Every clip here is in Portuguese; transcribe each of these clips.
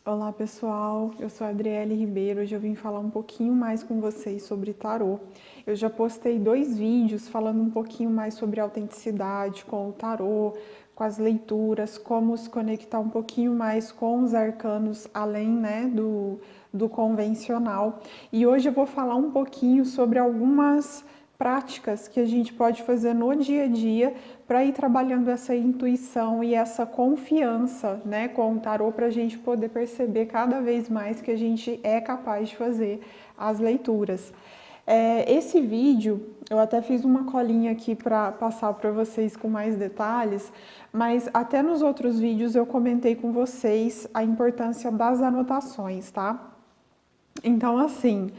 Olá pessoal, eu sou a Adriele Ribeiro. Hoje eu vim falar um pouquinho mais com vocês sobre tarô. Eu já postei 2 vídeos falando um pouquinho mais sobre autenticidade com o tarô, com as leituras, como se conectar um pouquinho mais com os arcanos além, do convencional. E hoje eu vou falar um pouquinho sobre algumas práticas que a gente pode fazer no dia a dia para ir trabalhando essa intuição e essa confiança, né, com o tarô, para a gente poder perceber cada vez mais que a gente é capaz de fazer as leituras. Esse vídeo, eu até fiz uma colinha aqui para passar para vocês com mais detalhes, mas até nos outros vídeos eu comentei com vocês a importância das anotações, tá? Então, assim,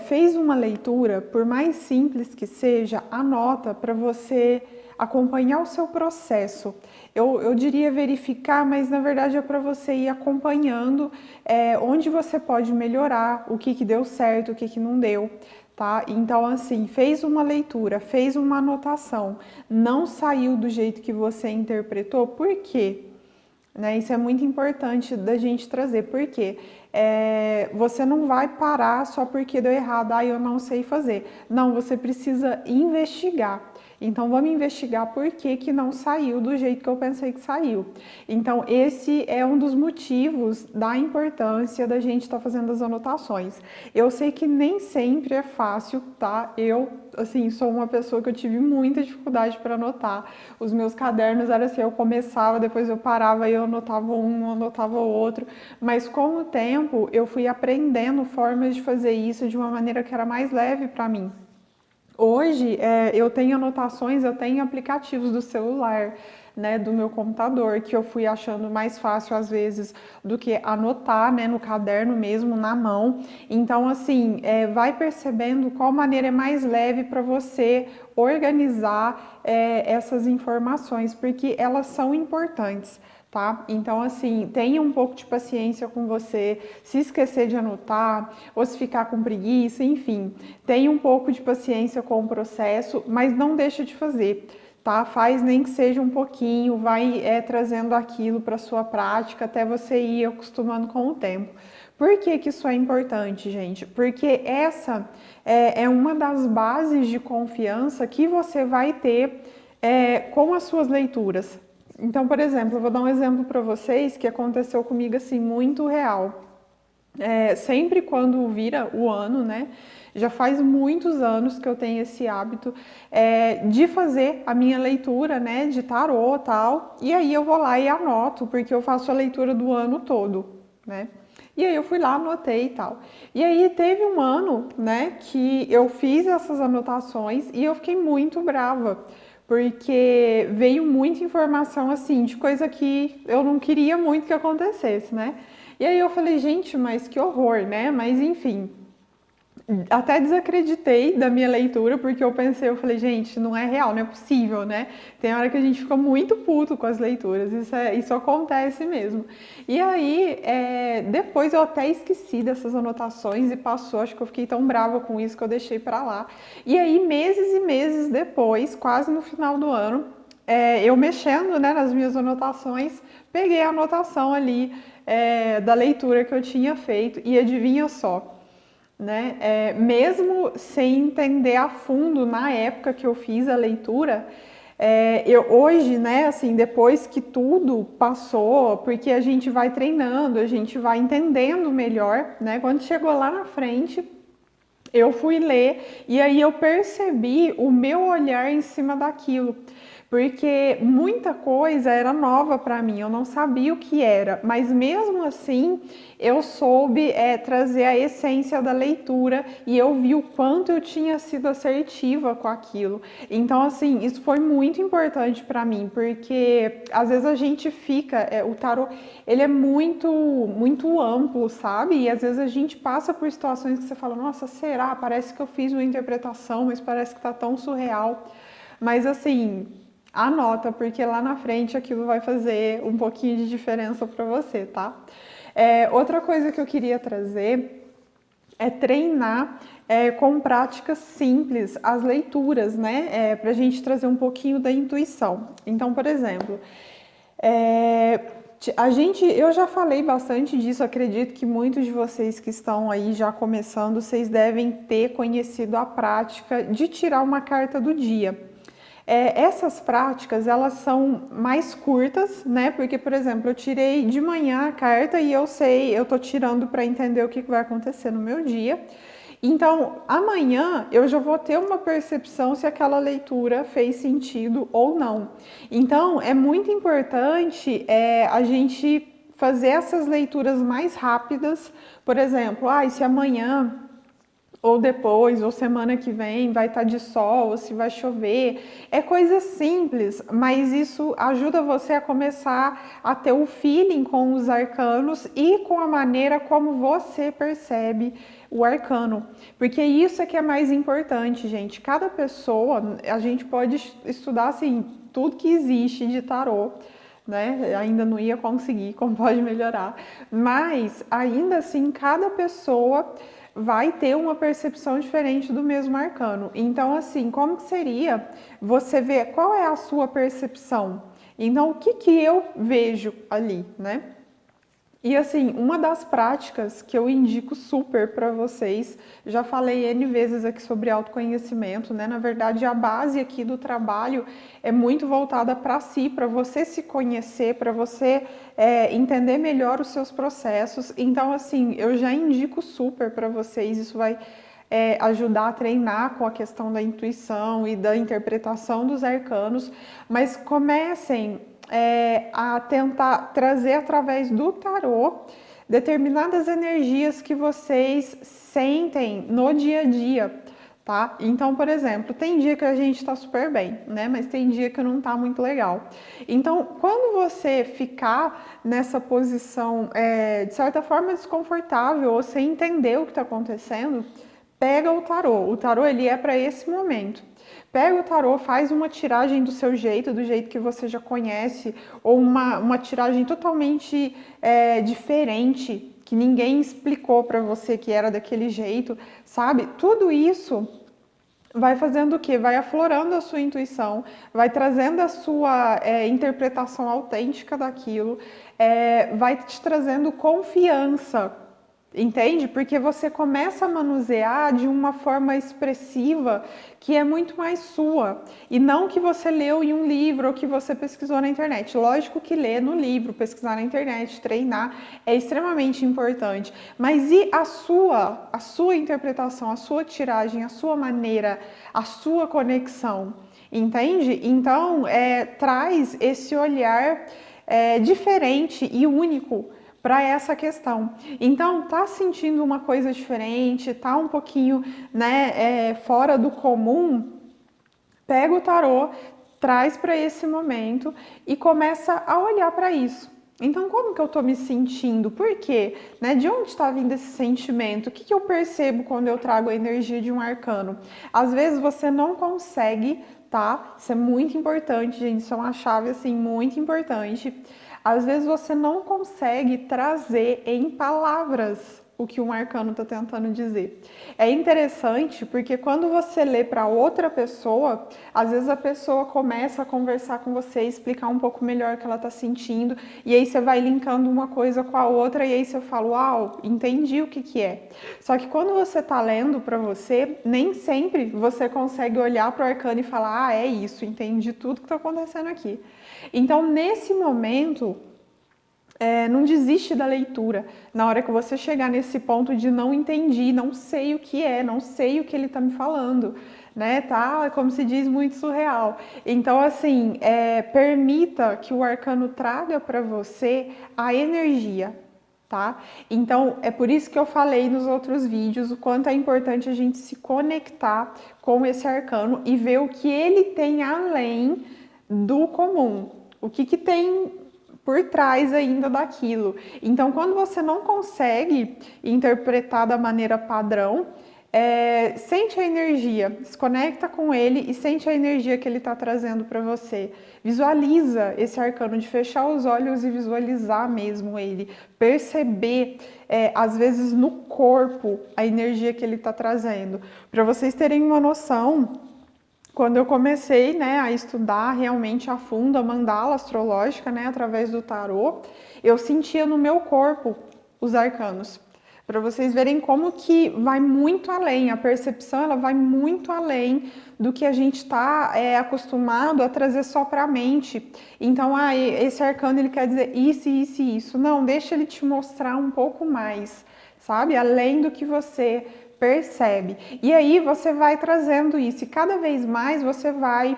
fez uma leitura, por mais simples que seja, anota para você acompanhar o seu processo. Eu diria verificar, mas na verdade é para você ir acompanhando onde você pode melhorar, o que deu certo, o que não deu. Tá? Então, assim, fez uma leitura, fez uma anotação, não saiu do jeito que você interpretou, por quê? Né? Isso é muito importante da gente trazer, porque você não vai parar só porque deu errado, eu não sei fazer. Não, você precisa investigar. Então, vamos investigar por que não saiu do jeito que eu pensei que saiu. Então, esse é um dos motivos da importância da gente estar fazendo as anotações. Eu sei que nem sempre é fácil, tá? Eu, assim, sou uma pessoa que eu tive muita dificuldade para anotar. Os meus cadernos era assim, eu começava, depois eu parava e eu anotava um, anotava o outro. Mas com o tempo, eu fui aprendendo formas de fazer isso de uma maneira que era mais leve para mim. Hoje, eu tenho anotações, eu tenho aplicativos do celular, né, do meu computador, que eu fui achando mais fácil às vezes do que anotar, né, no caderno mesmo, na mão. Então, assim, vai percebendo qual maneira é mais leve para você organizar essas informações, porque elas são importantes. Tá? Então, assim, tenha um pouco de paciência com você, se esquecer de anotar, ou se ficar com preguiça, enfim, tenha um pouco de paciência com o processo, mas não deixa de fazer, tá? Faz nem que seja um pouquinho, vai trazendo aquilo para sua prática até você ir acostumando com o tempo. Por que isso é importante, gente? Porque essa é uma das bases de confiança que você vai ter com as suas leituras. Então, por exemplo, eu vou dar um exemplo para vocês que aconteceu comigo assim muito real. Sempre quando vira o ano, né? Já faz muitos anos que eu tenho esse hábito de fazer a minha leitura, né? De tarô e tal. E aí eu vou lá e anoto, porque eu faço a leitura do ano todo, né? E aí eu fui lá, anotei e tal. E aí teve um ano, né, que eu fiz essas anotações e eu fiquei muito brava porque veio muita informação assim de coisa que eu não queria muito que acontecesse, né? E aí eu falei, gente, mas que horror, né? Mas enfim, até desacreditei da minha leitura, porque eu falei, gente, não é real, não é possível, né? Tem hora que a gente fica muito puto com as leituras, isso acontece mesmo. E aí, depois eu até esqueci dessas anotações e passou, acho que eu fiquei tão brava com isso que eu deixei pra lá. E aí, meses e meses depois, quase no final do ano, eu mexendo, né, nas minhas anotações, peguei a anotação ali da leitura que eu tinha feito e adivinha só, né? Mesmo sem entender a fundo na época que eu fiz a leitura, eu hoje, né, assim, depois que tudo passou, porque a gente vai treinando, a gente vai entendendo melhor, né? Quando chegou lá na frente, eu fui ler e aí eu percebi o meu olhar em cima daquilo, porque muita coisa era nova para mim, eu não sabia o que era, mas mesmo assim eu soube trazer a essência da leitura e eu vi o quanto eu tinha sido assertiva com aquilo. Então, assim, isso foi muito importante para mim, porque às vezes a gente fica, o tarô, ele é muito amplo, sabe? E às vezes a gente passa por situações que você fala, nossa, será? Parece que eu fiz uma interpretação, mas parece que tá tão surreal. Mas assim, anota, porque lá na frente aquilo vai fazer um pouquinho de diferença para você, tá? Outra coisa que eu queria trazer é treinar com práticas simples as leituras, né? Para a gente trazer um pouquinho da intuição. Então, por exemplo, Eu já falei bastante disso, acredito que muitos de vocês que estão aí já começando, vocês devem ter conhecido a prática de tirar uma carta do dia. Essas práticas, elas são mais curtas, né? Porque, por exemplo, eu tirei de manhã a carta e eu tô tirando para entender o que vai acontecer no meu dia. Então, amanhã eu já vou ter uma percepção se aquela leitura fez sentido ou não. Então, é muito importante a gente fazer essas leituras mais rápidas. Por exemplo, se amanhã ou depois, ou semana que vem vai estar de sol, ou se vai chover. É coisa simples, mas isso ajuda você a começar a ter o feeling com os arcanos e com a maneira como você percebe o arcano. Porque isso é que é mais importante, gente. Cada pessoa, a gente pode estudar assim, tudo que existe de tarô, né? Ainda não ia conseguir, como pode melhorar. Mas ainda assim, cada pessoa vai ter uma percepção diferente do mesmo arcano. Então, assim, como que seria você ver qual é a sua percepção? Então, o que eu vejo ali, né? E assim, uma das práticas que eu indico super para vocês, já falei N vezes aqui sobre autoconhecimento, né? Na verdade, a base aqui do trabalho é muito voltada para si, para você se conhecer, para você entender melhor os seus processos. Então, assim, eu já indico super para vocês, isso vai ajudar a treinar com a questão da intuição e da interpretação dos arcanos, mas comecem a tentar trazer através do tarô determinadas energias que vocês sentem no dia a dia, tá? Então, por exemplo, tem dia que a gente tá super bem, né? Mas tem dia que não tá muito legal. Então, quando você ficar nessa posição, de certa forma desconfortável, ou sem entender o que tá acontecendo, pega o tarô. O tarô, ele é para esse momento. Pega o tarô, faz uma tiragem do seu jeito, do jeito que você já conhece, ou uma tiragem totalmente diferente, que ninguém explicou para você que era daquele jeito, sabe? Tudo isso vai fazendo o quê? Vai aflorando a sua intuição, vai trazendo a sua interpretação autêntica daquilo, vai te trazendo confiança. Entende? Porque você começa a manusear de uma forma expressiva que é muito mais sua. E não que você leu em um livro ou que você pesquisou na internet. Lógico que ler no livro, pesquisar na internet, treinar é extremamente importante. Mas e a sua interpretação, a sua tiragem, a sua maneira, a sua conexão? Entende? Então, traz esse olhar diferente e único para essa questão. Então, tá sentindo uma coisa diferente, tá um pouquinho, né, fora do comum, pega o tarô, traz para esse momento e começa a olhar para isso. Então, como que eu tô me sentindo? Por quê? Né? De onde está vindo esse sentimento? O que eu percebo quando eu trago a energia de um arcano? Às vezes você não consegue, tá? Isso é muito importante, gente. Isso é uma chave, assim, muito importante. Às vezes você não consegue trazer em palavras o que um arcano está tentando dizer. É interessante porque quando você lê para outra pessoa, às vezes a pessoa começa a conversar com você, explicar um pouco melhor o que ela está sentindo, e aí você vai linkando uma coisa com a outra, e aí você fala, uau, entendi o que é. Só que quando você está lendo para você, nem sempre você consegue olhar para o arcano e falar, é isso, entendi tudo que está acontecendo aqui. Então, nesse momento, não desiste da leitura. Na hora que você chegar nesse ponto de não entendi, não sei o que é, não sei o que ele está me falando, né? Tá, como se diz, muito surreal. Então, assim, permita que o arcano traga para você a energia, tá? Então, é por isso que eu falei nos outros vídeos o quanto é importante a gente se conectar com esse arcano e ver o que ele tem além do comum. O que tem por trás ainda daquilo. Então, quando você não consegue interpretar da maneira padrão, sente a energia, se conecta com ele e sente a energia que ele está trazendo para você. Visualiza esse arcano de fechar os olhos e visualizar mesmo ele, perceber, às vezes no corpo, a energia que ele está trazendo. Para vocês terem uma noção, quando eu comecei, né, a estudar realmente a fundo a mandala astrológica, né, através do tarô, eu sentia no meu corpo os arcanos. Para vocês verem como que vai muito além, a percepção ela vai muito além do que a gente está acostumado a trazer só para a mente. Então, esse arcano ele quer dizer isso, isso e isso. Não, deixa ele te mostrar um pouco mais, sabe? Além do que você percebe. E aí você vai trazendo isso, e cada vez mais você vai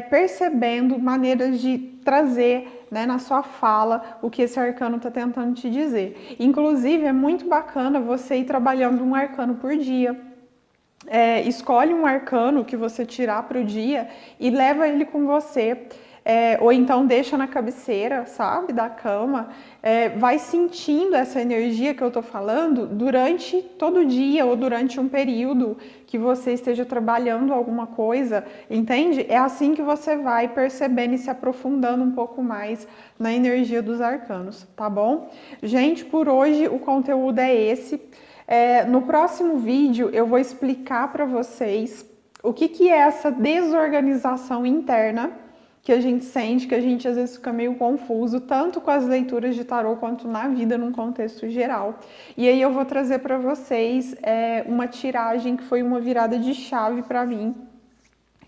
percebendo maneiras de trazer, né, na sua fala o que esse arcano está tentando te dizer. Inclusive, é muito bacana você ir trabalhando um arcano por dia. Escolhe um arcano que você tirar para o dia e leva ele com você. Ou então deixa na cabeceira, sabe, da cama, vai sentindo essa energia que eu tô falando durante todo o dia ou durante um período que você esteja trabalhando alguma coisa, entende? É assim que você vai percebendo e se aprofundando um pouco mais na energia dos arcanos, tá bom? Gente, por hoje o conteúdo é esse. No próximo vídeo eu vou explicar para vocês o que é essa desorganização interna que a gente sente, que a gente às vezes fica meio confuso, tanto com as leituras de tarô quanto na vida num contexto geral. E aí eu vou trazer para vocês uma tiragem que foi uma virada de chave para mim,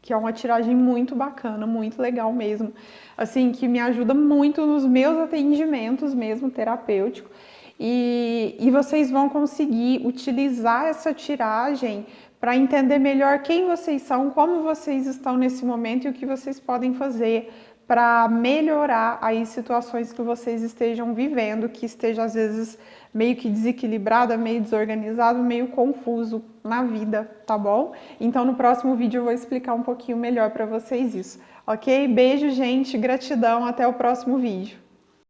que é uma tiragem muito bacana, muito legal mesmo, assim, que me ajuda muito nos meus atendimentos mesmo terapêutico. E vocês vão conseguir utilizar essa tiragem para entender melhor quem vocês são, como vocês estão nesse momento e o que vocês podem fazer para melhorar aí situações que vocês estejam vivendo, que esteja às vezes meio que desequilibrada, meio desorganizado, meio confuso na vida, tá bom? Então no próximo vídeo eu vou explicar um pouquinho melhor para vocês isso, ok? Beijo, gente, gratidão, até o próximo vídeo.